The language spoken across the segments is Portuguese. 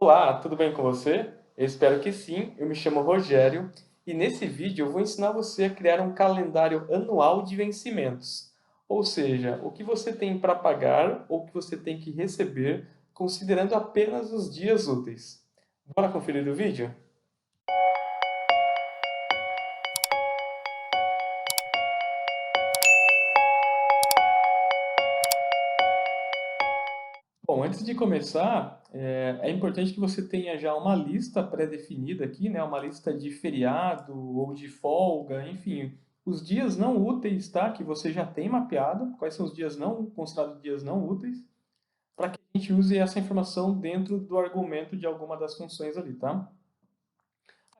Olá, tudo bem com você? Eu espero que sim. Eu me chamo Rogério e nesse vídeo eu vou ensinar você a criar um calendário anual de vencimentos. Ou seja, o que você tem para pagar ou o que você tem que receber, considerando apenas os dias úteis. Bora conferir o vídeo? Bom, antes de começar, é importante que você tenha já uma lista pré-definida aqui, né? Uma lista de feriado ou de folga, enfim, os dias não úteis, tá? Que você já tem mapeado, quais são os dias não considerados dias não úteis, para que a gente use essa informação dentro do argumento de alguma das funções ali, tá?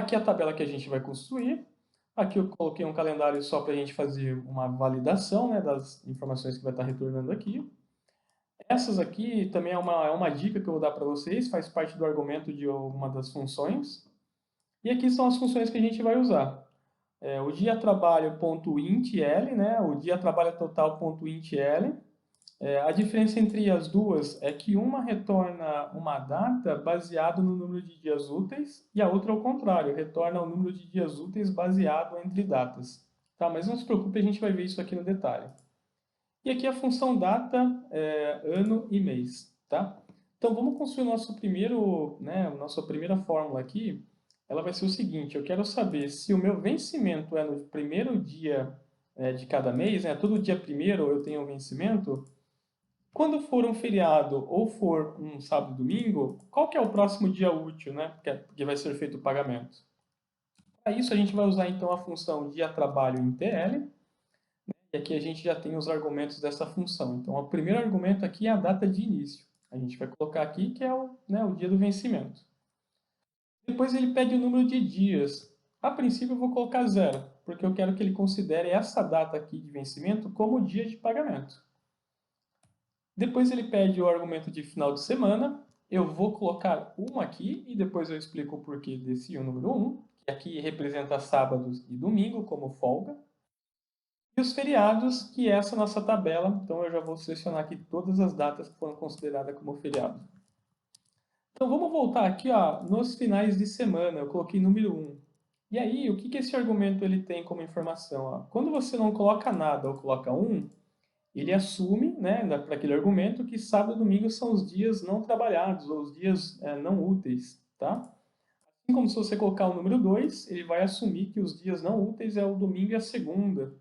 Aqui é a tabela que a gente vai construir. Aqui eu coloquei um calendário só para a gente fazer uma validação, né, das informações que vai estar retornando aqui. Essas aqui também é uma dica que eu vou dar para vocês, faz parte do argumento de alguma das funções. E aqui são as funções que a gente vai usar. O dia trabalho.intl, né? O dia trabalho total.intl. A diferença entre as duas é que uma retorna uma data baseado no número de dias úteis e a outra ao contrário, retorna o número de dias úteis baseado entre datas. Tá? Mas não se preocupe, a gente vai ver isso aqui no detalhe. E aqui a função data, ano e mês, tá? Então vamos construir o nosso primeiro, né, a nossa primeira fórmula aqui. Ela vai ser o seguinte: eu quero saber se o meu vencimento é no primeiro dia de cada mês, né? Todo dia primeiro eu tenho um vencimento. Quando for um feriado ou for um sábado e domingo, qual que é o próximo dia útil, né? Que vai ser feito o pagamento? Para isso a gente vai usar então a função dia trabalho em TL. E aqui a gente já tem os argumentos dessa função. Então, o primeiro argumento aqui é a data de início. A gente vai colocar aqui que é o dia do vencimento. Depois ele pede o número de dias. A princípio eu vou colocar zero, porque eu quero que ele considere essa data aqui de vencimento como dia de pagamento. Depois ele pede o argumento de final de semana. Eu vou colocar 1 aqui e depois eu explico o porquê desse número 1, que aqui representa sábados e domingo como folga. E os feriados, que é essa nossa tabela, então eu já vou selecionar aqui todas as datas que foram consideradas como feriado. Então vamos voltar aqui ó, nos finais de semana, eu coloquei número 1. E aí, o que esse argumento ele tem como informação? Ó? Quando você não coloca nada ou coloca 1, ele assume, né, para aquele argumento, que sábado e domingo são os dias não trabalhados, ou os dias não úteis. Tá? Assim como se você colocar o número 2, ele vai assumir que os dias não úteis é o domingo e a segunda.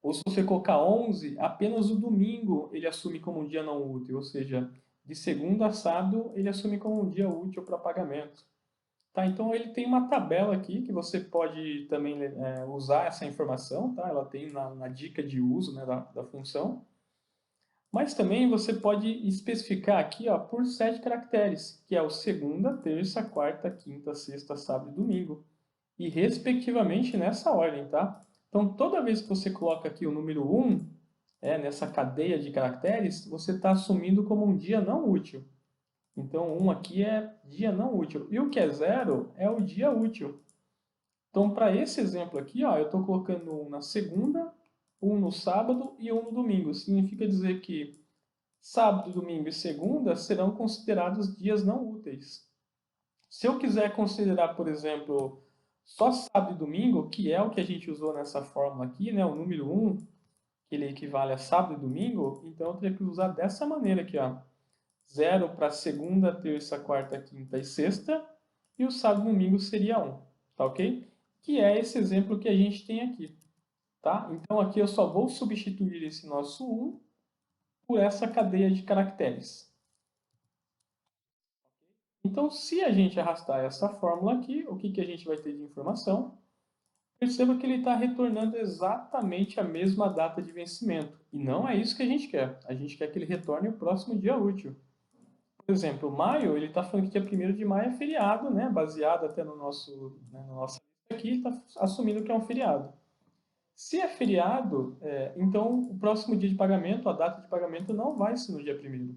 Ou se você colocar 11, apenas o domingo ele assume como um dia não útil, ou seja, de segunda a sábado ele assume como um dia útil para pagamento. Tá, então ele tem uma tabela aqui que você pode também usar essa informação, tá? Ela tem na dica de uso, né, da função. Mas também você pode especificar aqui ó, por 7 caracteres, que é o segunda, terça, quarta, quinta, sexta, sábado e domingo. E respectivamente nessa ordem, tá? Então toda vez que você coloca aqui o número 1, nessa cadeia de caracteres, você está assumindo como um dia não útil. Então 1 aqui é dia não útil. E o que é 0 é o dia útil. Então para esse exemplo aqui, ó, eu estou colocando 1 na segunda, 1 no sábado e 1 no domingo. Significa dizer que sábado, domingo e segunda serão considerados dias não úteis. Se eu quiser considerar, por exemplo, só sábado e domingo, que é o que a gente usou nessa fórmula aqui, né, o número 1, que ele equivale a sábado e domingo, então eu teria que usar dessa maneira aqui, ó. 0 para segunda, terça, quarta, quinta e sexta, e o sábado e domingo seria 1, tá ok? Que é esse exemplo que a gente tem aqui, tá? Então aqui eu só vou substituir esse nosso 1 por essa cadeia de caracteres. Então, se a gente arrastar essa fórmula aqui, o que a gente vai ter de informação? Perceba que ele está retornando exatamente a mesma data de vencimento. E não é isso que a gente quer. A gente quer que ele retorne o próximo dia útil. Por exemplo, maio, ele está falando que dia 1º de maio é feriado, né? Baseado até no nosso lista aqui, está assumindo que é um feriado. Se é feriado, então o próximo dia de pagamento, a data de pagamento não vai ser no dia 1º.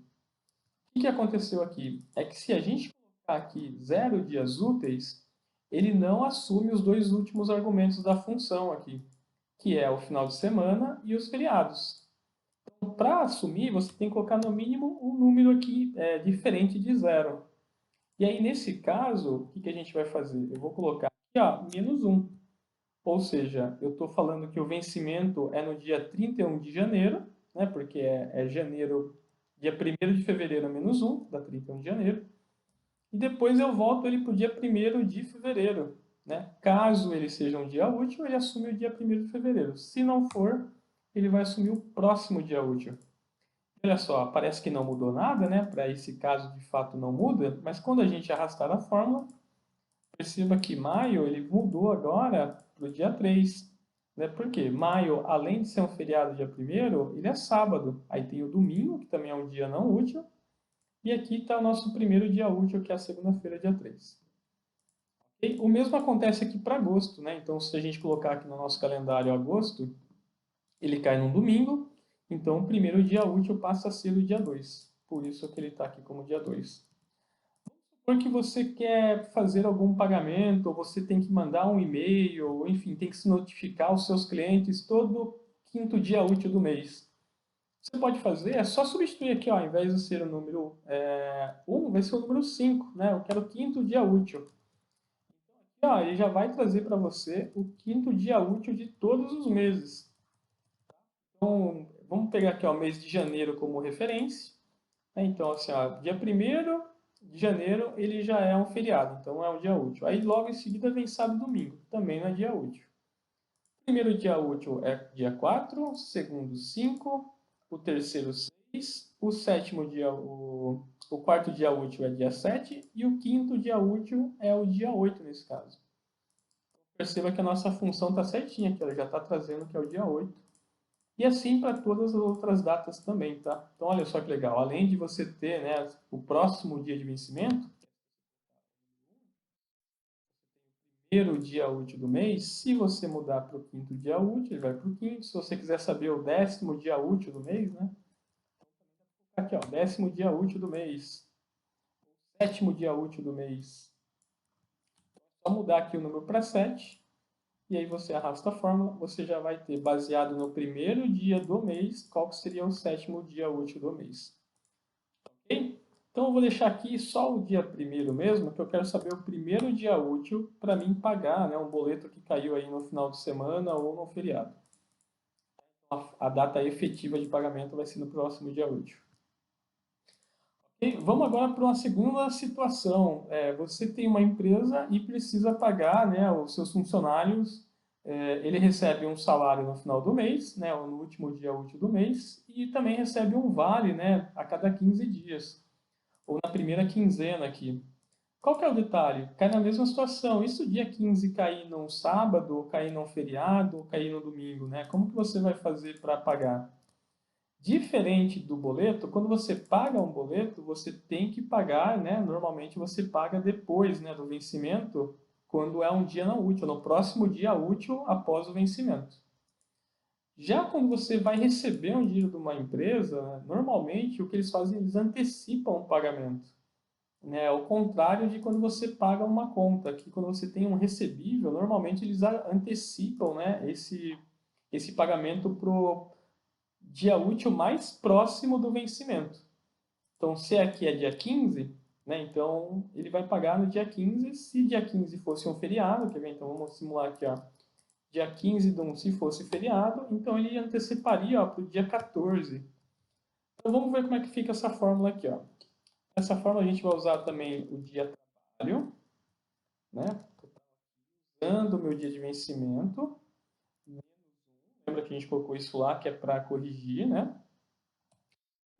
O que aconteceu aqui? É que se a gente colocar aqui 0 dias úteis, ele não assume os dois últimos argumentos da função aqui, que é o final de semana e os feriados. Então, para assumir, você tem que colocar no mínimo um número aqui diferente de zero. E aí, nesse caso, o que que a gente vai fazer? Eu vou colocar aqui, ó, -1. Ou seja, eu estou falando que o vencimento é no dia 31 de janeiro, né? Porque é janeiro, dia 1º de fevereiro -1, dá 31 de janeiro. E depois eu volto ele para o dia 1º de fevereiro, né? Caso ele seja um dia útil, ele assume o dia 1º de fevereiro. Se não for, ele vai assumir o próximo dia útil. Olha só, parece que não mudou nada, né? Para esse caso, de fato, não muda. Mas quando a gente arrastar a fórmula, perceba que maio ele mudou agora para o dia 3. Né? Por quê? Maio, além de ser um feriado dia 1º, ele é sábado. Aí tem o domingo, que também é um dia não útil. E aqui está o nosso primeiro dia útil, que é a segunda-feira, dia 3. E o mesmo acontece aqui para agosto, né? Então, se a gente colocar aqui no nosso calendário agosto, ele cai num domingo, então o primeiro dia útil passa a ser o dia 2. Por isso que ele está aqui como dia 2. Porque você quer fazer algum pagamento, ou você tem que mandar um e-mail, ou enfim, tem que se notificar os seus clientes todo quinto dia útil do mês. Você pode fazer, é só substituir aqui, ó, ao invés de ser o número 1, vai ser o número 5, né? Eu quero o quinto dia útil. Então, ó, ele já vai trazer para você o quinto dia útil de todos os meses. Então, vamos pegar aqui ó, o mês de janeiro como referência. Né? Então, assim, ó, dia 1º de janeiro ele já é um feriado, então é um dia útil. Aí logo em seguida vem sábado e domingo, também não é dia útil. O primeiro dia útil é dia 4, o segundo 5, o terceiro 6, o sétimo dia, o quarto dia útil é dia 7 e o quinto dia útil é o dia 8 nesse caso. Perceba que a nossa função está certinha aqui, ela já está trazendo que é o dia 8. E assim para todas as outras datas também, tá? Então, olha só que legal. Além de você ter, né, o próximo dia de vencimento, primeiro dia útil do mês, se você mudar para o quinto dia útil, ele vai para o quinto. Se você quiser saber o 10º dia útil do mês, né? Aqui, ó, 10º dia útil do mês, 7º dia útil do mês. É só mudar aqui o número para 7, e aí você arrasta a fórmula, você já vai ter, baseado no primeiro dia do mês, qual que seria o 7º dia útil do mês. Ok? Então eu vou deixar aqui só o dia 1º mesmo, que eu quero saber o primeiro dia útil para mim pagar, né, um boleto que caiu aí no final de semana ou no feriado. A data efetiva de pagamento vai ser no próximo dia útil. Okay? Vamos agora para uma segunda situação. Você tem uma empresa e precisa pagar, né, os seus funcionários. Ele recebe um salário no final do mês, né, ou no último dia útil do mês, e também recebe um vale, né, a cada 15 dias. Ou na primeira quinzena aqui. Qual que é o detalhe? Cai na mesma situação. E se o dia 15 cair num sábado, ou cair num feriado, ou cair no domingo, né? Como que você vai fazer para pagar? Diferente do boleto, quando você paga um boleto, você tem que pagar, né? Normalmente você paga depois, né, do vencimento, quando é um dia não útil, no próximo dia útil após o vencimento. Já quando você vai receber um dinheiro de uma empresa, normalmente o que eles fazem, eles antecipam o pagamento. Né? Ao contrário de quando você paga uma conta, que quando você tem um recebível, normalmente eles antecipam, né, esse pagamento para o dia útil mais próximo do vencimento. Então, se aqui é dia 15, né, então ele vai pagar no dia 15. Se dia 15 fosse um feriado, quer ver? Então vamos simular aqui, ó, dia 15 de um, se fosse feriado, então ele anteciparia para o dia 14. Então vamos ver como é que fica essa fórmula aqui. Ó. Dessa forma, a gente vai usar também o dia trabalho, né? Usando o meu dia de vencimento. Lembra que a gente colocou isso lá, que é para corrigir, né?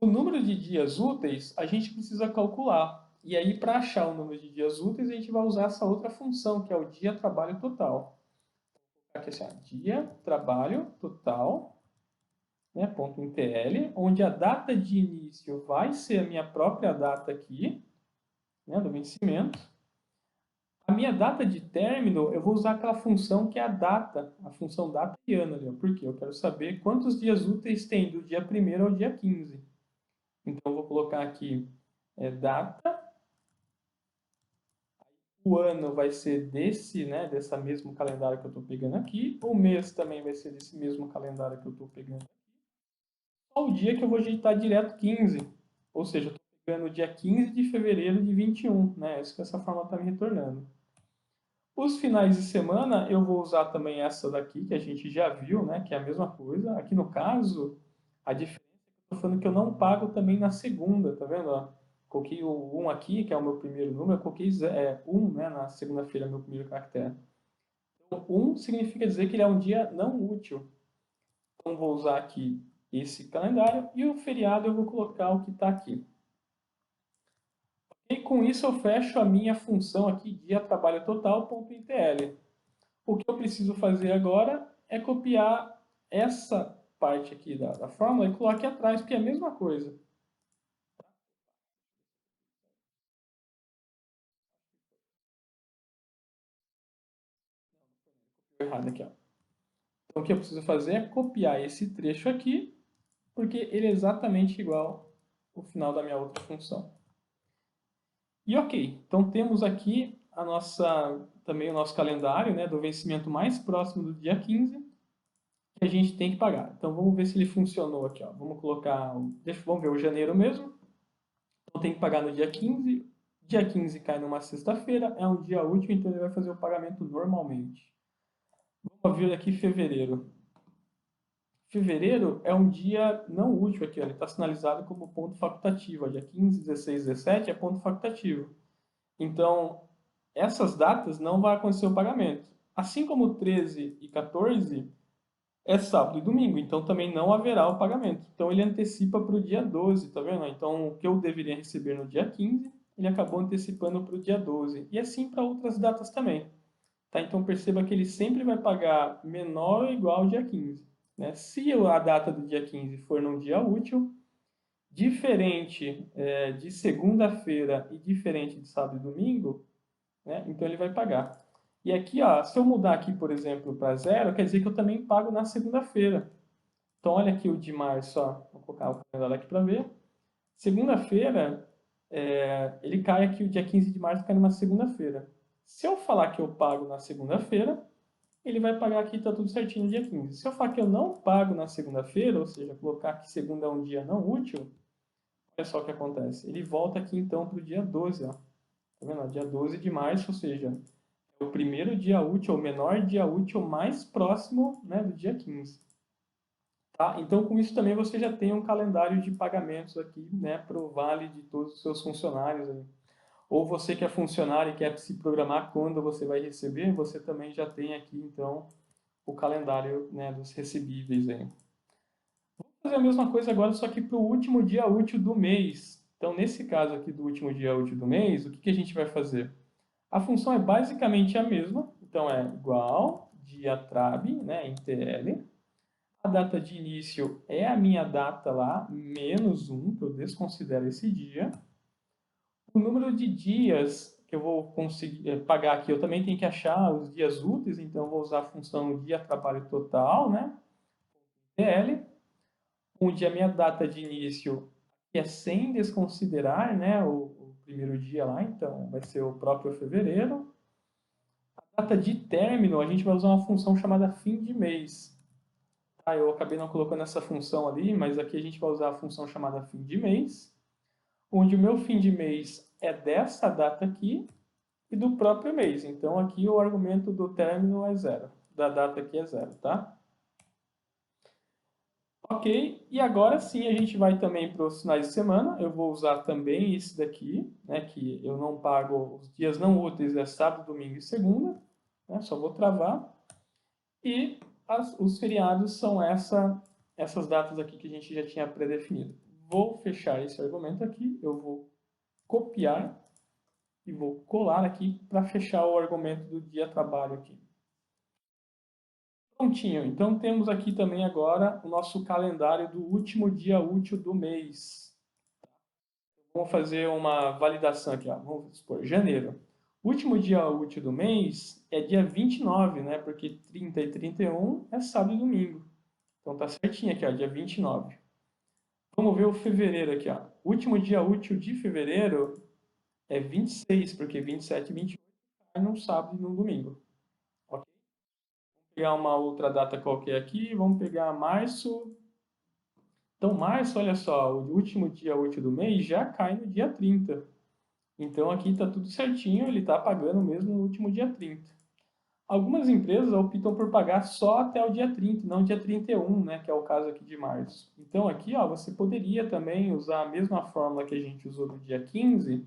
O número de dias úteis, a gente precisa calcular. E aí, para achar o número de dias úteis, a gente vai usar essa outra função, que é o dia trabalho total. Aqui assim, ó, dia trabalho total, né, ponto .intl, onde a data de início vai ser a minha própria data aqui, né, do vencimento. A minha data de término, eu vou usar aquela função que é a data, a função data e ano ali, porque eu quero saber quantos dias úteis tem do dia 1º ao dia 15. Então, eu vou colocar aqui data, o ano vai ser desse, né, dessa mesmo calendário que eu estou pegando aqui, o mês também vai ser desse mesmo calendário que eu estou pegando aqui, só o dia que eu vou digitar direto 15, ou seja, é no dia 15 de fevereiro de 21, né? Isso que essa forma está me retornando. Os finais de semana, eu vou usar também essa daqui, que a gente já viu, né? Que é a mesma coisa. Aqui no caso, a diferença é que eu estou falando que eu não pago também na segunda, tá vendo? Ó? Coloquei o 1 aqui, que é o meu primeiro número, eu coloquei 1, né? Na segunda-feira, meu primeiro caractere. Então, 1 significa dizer que ele é um dia não útil. Então, vou usar aqui esse calendário e o feriado eu vou colocar o que está aqui. E com isso eu fecho a minha função aqui, dia trabalho total.intl. O que eu preciso fazer agora é copiar essa parte aqui da fórmula e colocar aqui atrás, porque é a mesma coisa. Copiou errado aqui, ó. Então o que eu preciso fazer é copiar esse trecho aqui, porque ele é exatamente igual ao final da minha outra função. E ok, então temos aqui também o nosso calendário, né, do vencimento mais próximo do dia 15, que a gente tem que pagar. Então vamos ver se ele funcionou aqui. Ó. Vamos colocar, vamos ver o janeiro mesmo. Então tem que pagar no dia 15. Dia 15 cai numa sexta-feira, é um dia útil, então ele vai fazer o pagamento normalmente. Vamos ver aqui fevereiro. Fevereiro é um dia não útil aqui, ó. Ele está sinalizado como ponto facultativo. Dia 15, 16, 17 é ponto facultativo. Então, essas datas não vai acontecer o pagamento. Assim como 13 e 14 é sábado e domingo, então também não haverá o pagamento. Então ele antecipa para o dia 12, tá vendo? Então o que eu deveria receber no dia 15, ele acabou antecipando para o dia 12. E assim para outras datas também. Tá? Então perceba que ele sempre vai pagar menor ou igual ao dia 15. Né? Se a data do dia 15 for num dia útil, diferente de segunda-feira e diferente de sábado e domingo, né? Então ele vai pagar. E aqui, ó, se eu mudar aqui, por exemplo, para zero, quer dizer que eu também pago na segunda-feira. Então olha aqui o de março, ó. Vou colocar o calendário aqui para ver. Segunda-feira, ele cai aqui, o dia 15 de março cai numa segunda-feira. Se eu falar que eu pago na segunda-feira, ele vai pagar aqui, tá tudo certinho no dia 15. Se eu falar que eu não pago na segunda-feira, ou seja, colocar que segunda é um dia não útil, olha só o que acontece. Ele volta aqui então para o dia 12, ó. Tá vendo? Dia 12 de março, ou seja, é o primeiro dia útil, o menor dia útil mais próximo, né, do dia 15. Tá? Então, com isso também você já tem um calendário de pagamentos aqui, né, para o vale de todos os seus funcionários. Aí. Ou você que é funcionário e quer se programar quando você vai receber, você também já tem aqui, então, o calendário, né, dos recebíveis. Aí. Vamos fazer a mesma coisa agora, só que para o último dia útil do mês. Então, nesse caso aqui do último dia útil do mês, o que a gente vai fazer? A função é basicamente a mesma, então é igual dia trab, né, em TL. A data de início é a minha data lá, menos 1, que eu desconsidero esse dia. O número de dias que eu vou conseguir pagar aqui, eu também tenho que achar os dias úteis, então eu vou usar a função dia trabalho total, né, TL, onde a minha data de início é sem desconsiderar, né, o primeiro dia lá, então vai ser o próprio fevereiro. Data de término, a gente vai usar uma função chamada fim de mês. Tá? Eu acabei não colocando essa função ali, mas aqui a gente vai usar a função chamada fim de mês, onde o meu fim de mês é dessa data aqui e do próprio mês. Então aqui o argumento do término é zero, da data aqui é zero, tá? Ok, e agora sim a gente vai também para os finais de semana. Eu vou usar também esse daqui, né, que eu não pago os dias não úteis, é sábado, domingo e segunda. Né, só vou travar. E os feriados são essas datas aqui que a gente já tinha predefinido. Vou fechar esse argumento aqui, eu vou copiar e vou colar aqui para fechar o argumento do dia trabalho aqui. Prontinho, então temos aqui também agora o nosso calendário do último dia útil do mês. Vamos fazer uma validação aqui, ó. Vamos supor, janeiro. O último dia útil do mês é dia 29, né? Porque 30 e 31 é sábado e domingo. Então tá certinho aqui, ó, dia 29. Vamos ver o fevereiro aqui, ó. O último dia útil de fevereiro é 26, porque 27 e 28 cai num sábado e num domingo. Ok? Vamos pegar uma outra data qualquer aqui, vamos pegar março Então, março, olha só, o último dia útil do mês já cai no dia 30. Então, aqui está tudo certinho, ele está pagando mesmo no último dia 30. Algumas empresas optam por pagar só até o dia 30, não dia 31, né, que é o caso aqui de março. Então, aqui, ó, você poderia também usar a mesma fórmula que a gente usou no dia 15,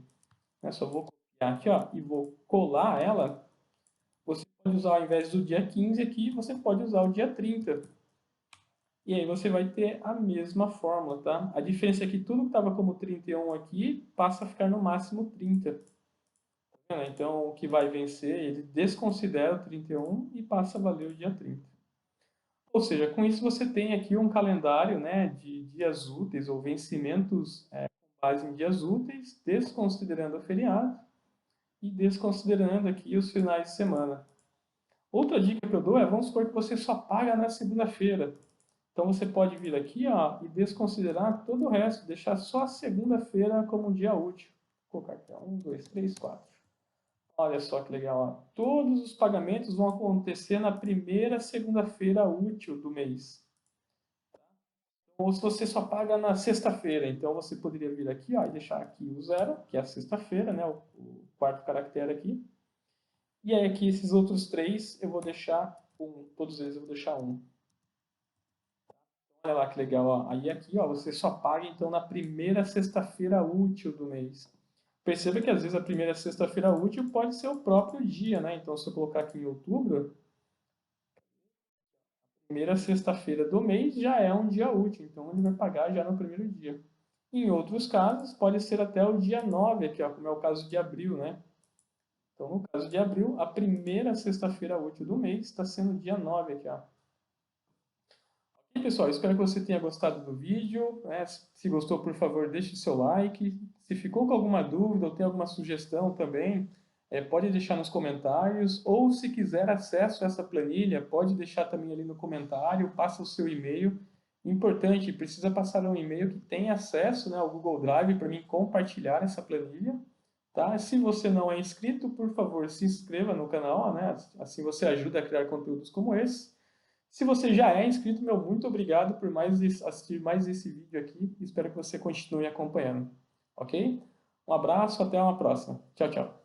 né, só vou copiar aqui, ó, e vou colar ela. Você pode usar, ao invés do dia 15 aqui, você pode usar o dia 30. E aí você vai ter a mesma fórmula, tá? A diferença é que tudo que estava como 31 aqui passa a ficar no máximo 30. Então, o que vai vencer, ele desconsidera o 31 e passa a valer o dia 30. Ou seja, com isso você tem aqui um calendário, né, de dias úteis ou vencimentos com base em dias úteis, desconsiderando o feriado e desconsiderando aqui os finais de semana. Outra dica que eu dou é, vamos supor que você só paga na segunda-feira. Então você pode vir aqui, ó, e desconsiderar todo o resto, deixar só a segunda-feira como um dia útil. Vou colocar aqui, ó, 1, 2, 3, 4. Olha só que legal, ó. Todos os pagamentos vão acontecer na primeira segunda-feira útil do mês. Ou se você só paga na sexta-feira, então você poderia vir aqui, ó, e deixar aqui o zero, que é a sexta-feira, né, o quarto caractere aqui. E aí aqui esses outros três eu vou deixar um, todos eles eu vou deixar um. Olha lá que legal, ó. Aí aqui, ó, você só paga então na primeira sexta-feira útil do mês. Perceba que às vezes a primeira sexta-feira útil pode ser o próprio dia, né? Então, se eu colocar aqui em outubro, primeira sexta-feira do mês já é um dia útil, então ele vai pagar já no primeiro dia. Em outros casos, pode ser até o dia 9 aqui, ó, como é o caso de abril, né? Então, no caso de abril, a primeira sexta-feira útil do mês está sendo dia 9 aqui, ó. E pessoal, espero que você tenha gostado do vídeo, né? Se gostou, por favor, deixe seu like. Se ficou com alguma dúvida ou tem alguma sugestão também, pode deixar nos comentários. Ou se quiser acesso a essa planilha, pode deixar também ali no comentário, passa o seu e-mail. Importante, precisa passar um e-mail que tenha acesso, né, ao Google Drive para mim compartilhar essa planilha. Tá? Se você não é inscrito, por favor, se inscreva no canal, né? Assim você ajuda a criar conteúdos como esse. Se você já é inscrito, meu muito obrigado por assistir mais esse vídeo aqui. Espero que você continue acompanhando. Ok? Um abraço, até uma próxima. Tchau, tchau.